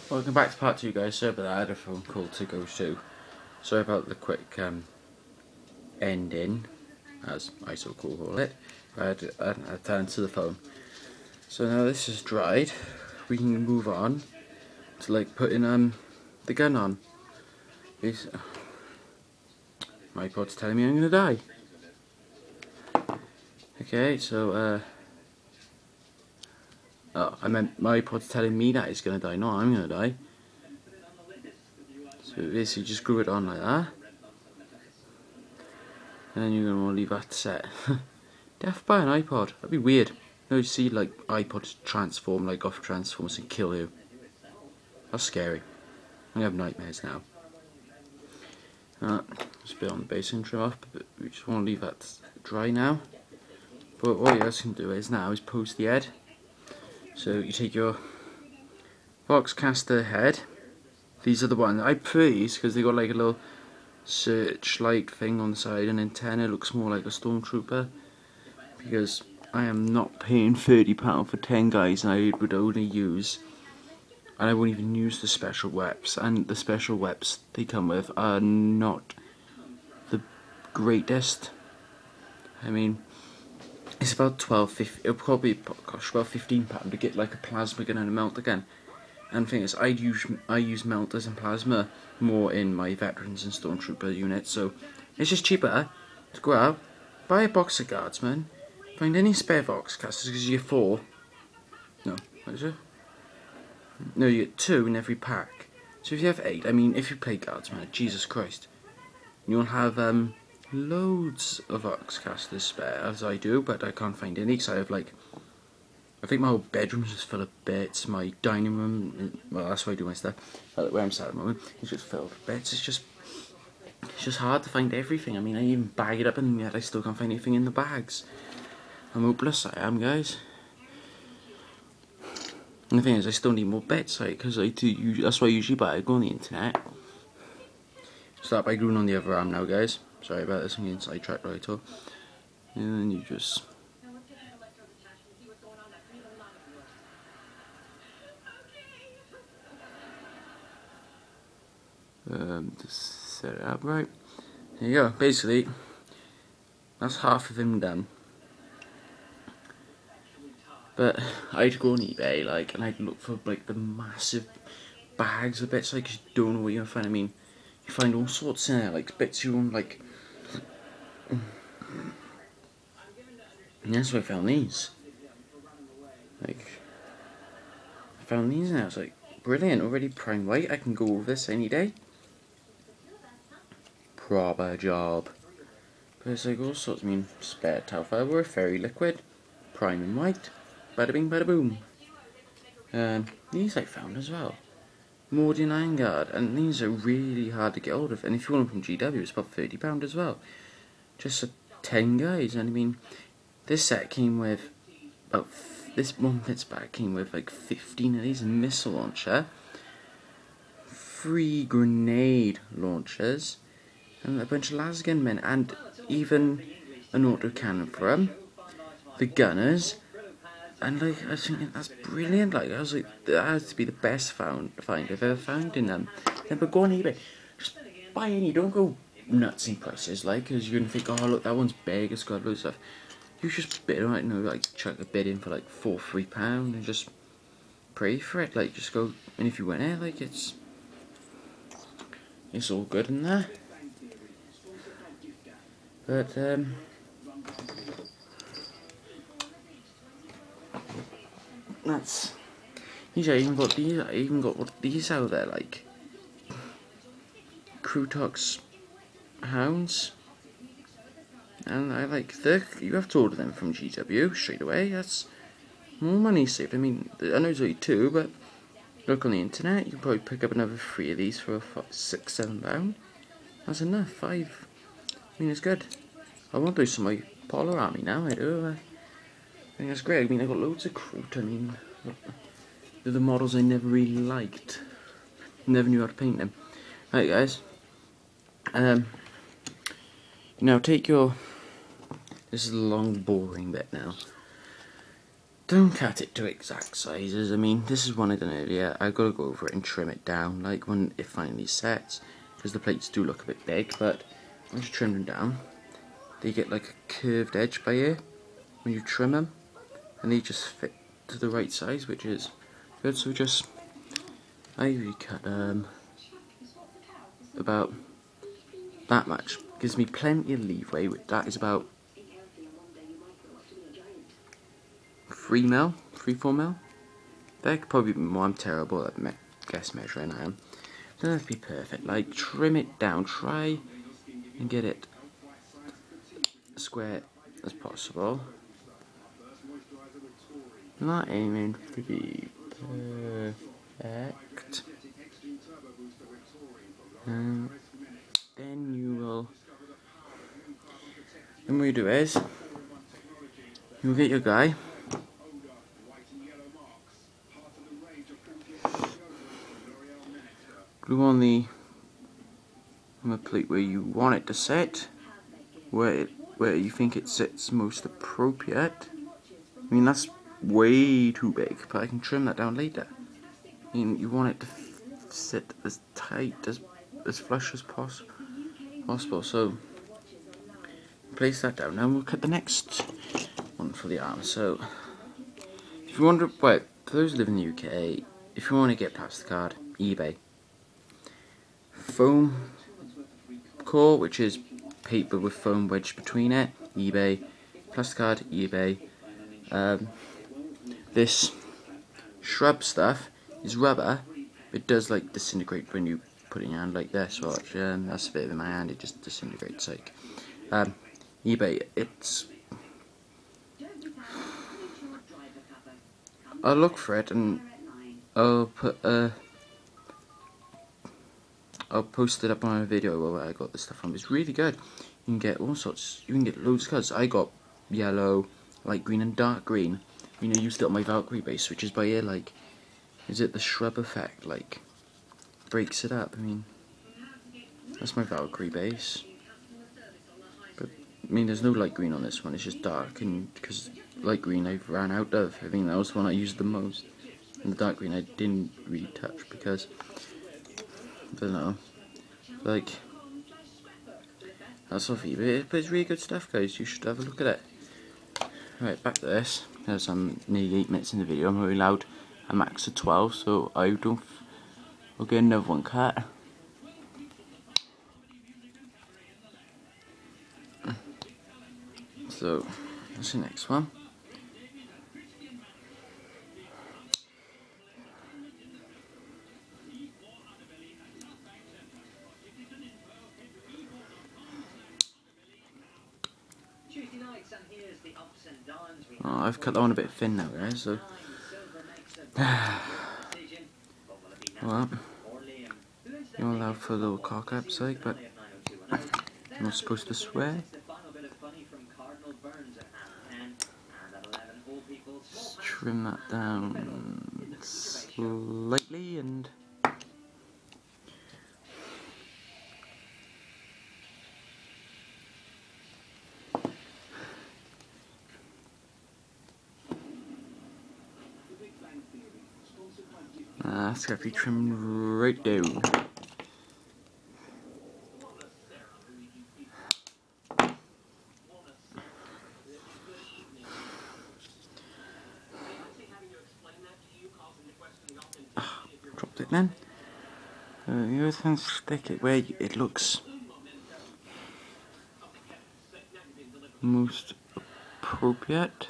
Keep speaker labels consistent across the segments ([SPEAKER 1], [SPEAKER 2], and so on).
[SPEAKER 1] Welcome back to part 2, guys. Sorry about that, I had a phone call to go to. Sorry about the quick ending, as I so call it. I had to answer the phone. So now this is dried, we can move on to like putting the gun on. My pod's telling me I'm gonna die. Okay, so oh, I meant my pod's telling me that it's gonna die. No, I'm gonna die. So basically, just glue it on like that, and then you're gonna want to leave that set. Death by an iPod. That'd be weird. You see like iPods transform like off Transformers and kill you. That's scary. I have nightmares now. Just a bit on the basin trim off, but we just want to leave that dry now. But what you guys can do is post the head. So you take your Voxcaster head. These are the ones I prefer these because they got like a little searchlight thing on the side and antenna. It looks more like a stormtrooper. Because I am not paying £30 for 10 guys, and I would only use, and I won't even use the special weps, and the special weps they come with are not the greatest. I mean, it's about 12.50. It'll probably cost about £15 to get like a plasma gun and a melter gun. And the thing is, I use melters and plasma more in my veterans and stormtrooper units, so it's just cheaper to go out, buy a box of guardsmen. Find any spare Voxcasters because you get 4. No, what is it? No, you get 2 in every pack. So if you have 8, I mean, if you play Guardsman, Jesus Christ, you'll have loads of Voxcasters spare, as I do, but I can't find any because I have like, I think my whole bedroom's just full of bits. My dining room, well, that's where I do my stuff. Where I'm sat at the moment, it's just filled with bits. It's just hard to find everything. I mean, I even bag it up, and yet I still can't find anything in the bags. I'm hopeless, I am, guys. And the thing is, I still need more bits, because that's why I usually buy. I go on the internet. Start by gluing on the other arm now, guys. Sorry about this, I'm getting sidetracked right all. And then you just... just set it up right. There you go, basically, that's half of him done. But I'd go on eBay, like, and I'd look for like the massive bags of bits, like, 'cause you don't know what you're gonna find. I mean, you find all sorts in there, like bits you want, like. And that's why I found these. Like, I found these and I was like, brilliant, already prime white. I can go over this any day. Proper job. But it's like all sorts. I mean, spare towel fiber, fairy liquid, prime and white. Bada bing, bada boom. These I found as well. Mordian Iron Guard, and these are really hard to get hold of. And if you want them from GW, it's about £30 as well. Just for 10 guys. And I mean, this set came with about this one bits back came with like 15 of these, a missile launcher, 3 grenade launchers, and a bunch of lasgun men, and even an autocannon for them. The gunners. And like, I was thinking, that's brilliant. Like, I was like, that has to be the best find I've ever found in them. Then, but go on eBay, just buy any. Don't go nuts in prices, like, because you're gonna think, oh look, that one's big, it's got loads of stuff. You just bid, right? No, like, chuck a bid in for like £4-3 and just pray for it. Like, just go, and if you win it, like, it's all good in there. But that's. I even got these. I even got these out there, like Crutox hounds, and I like you have to order them from GW straight away. That's more money saved. I mean, I know it's only 2, but look on the internet, you can probably pick up another 3 of these for £6-7. That's enough. 5. I mean, it's good. I want those for my Polar Army now. I do. I think that's great. I mean, I got loads of Crute. I mean, they're the models I never really liked. Never knew how to paint them. Right, guys. Now take your. This is the long, boring bit now. don't cut it to exact sizes. I mean, this is one I done earlier. I gotta go over it and trim it down, like when it finally sets, because the plates do look a bit big. But once you trim them down, they get like a curved edge by here when you trim them, and they just fit to the right size, which is good. So I recut about that much. Gives me plenty of leeway. That is about 3-4 mil. That could probably be more. I'm terrible at guess measuring. I am. Doesn't have to be perfect. Like, trim it down. Try and get it as square as possible. I'm not aiming to be perfect. Then you will. Then what you do is you'll get your guy. Glue on the plate where you want it to sit, where you think it sits most appropriate. I mean, that's way too big, but I can trim that down later. I mean, you want it to sit as tight, as flush as possible. So place that down. Now we'll cut the next one for the arm. So if you wonder, well, for those who live in the UK, if you want to get Plasticard, eBay. Foam core, which is paper with foam wedged between it, eBay. Plasticard, eBay. This shrub stuff is rubber. It does like disintegrate when you put it in your hand like this. Watch, that's a bit in my hand. It just disintegrates. Like eBay. I'll look for it and I'll post it up on a video where I got this stuff from. It's really good. You can get all sorts. You can get loads of colours. I got yellow, light green, and dark green. You know, I used it on my Valkyrie base, which is by here. Like, is it the shrub effect? Like, breaks it up. I mean, that's my Valkyrie base. But I mean, there's no light green on this one. It's just dark, and because light green I've ran out of. I think that was the one I used the most. And the dark green I didn't really touch because I don't know. Like, that's off eBay, but it's really good stuff, guys. You should have a look at it. Right, back to this. As I'm nearly 8 minutes in the video, I'm only allowed a max of 12, so I'll get another one cut. So that's the next one. Oh, I've cut that one a bit thin now, guys, so well, you're allowed for a little cock up sake, but I'm not supposed to swear. Just trim that down slightly and that's got to be trimmed right down. Dropped it then. The other thing, stick it where it looks most appropriate.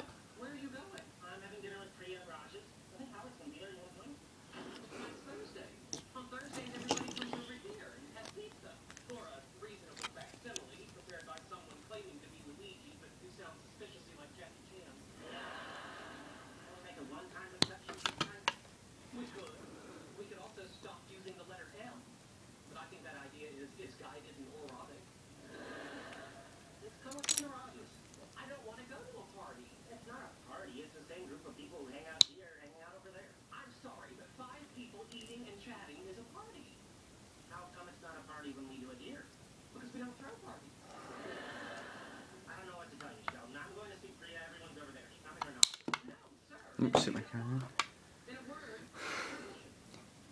[SPEAKER 1] Oops, hit my camera.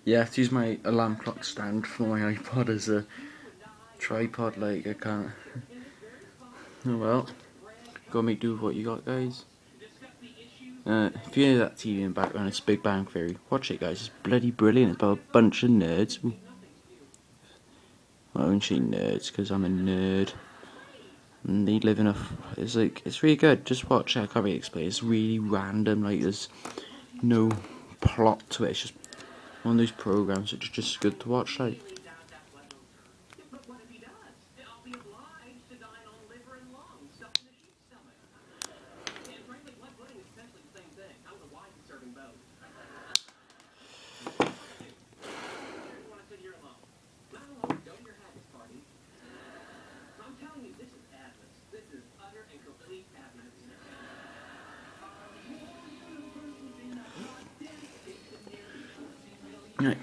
[SPEAKER 1] Yeah, I have to use my alarm clock stand for my iPod as a tripod, like I can't. Oh well, gotta make do with what you got, guys. If you hear that TV in the background, it's Big Bang Theory. Watch it, guys, it's bloody brilliant. It's about a bunch of nerds. Well, I won't say nerds, because I'm a nerd. And they live in a... it's really good, just watch it, I can't really explain. It's really random, like there's no plot to it, it's just one of those programs which is just good to watch, like. Right.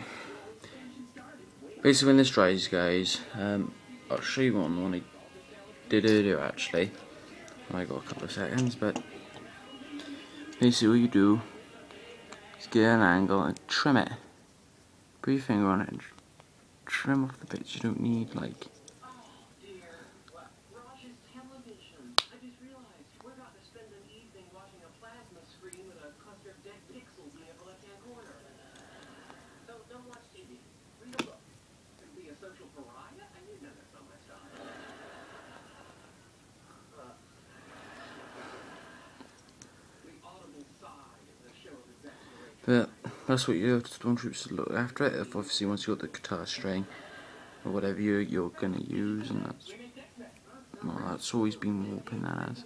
[SPEAKER 1] Basically, when this dries, guys, I'll show you one I did earlier actually. I got a couple of seconds, but basically what you do is get an angle and trim it. Put your finger on it and trim off the bits you don't need, like. But that's what you have to Stormtroopers to look after it. Obviously, once you got the guitar string or whatever you're gonna use, and that's always been warping that as.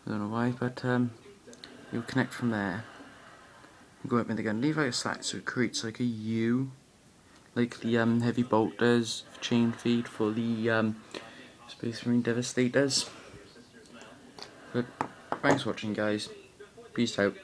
[SPEAKER 1] I don't know why, but you'll connect from there. Go up and again, leave out a slack so it creates like a U, like the heavy bolt does, chain feed for the Space Marine Devastators. But thanks for watching, guys. Peace out.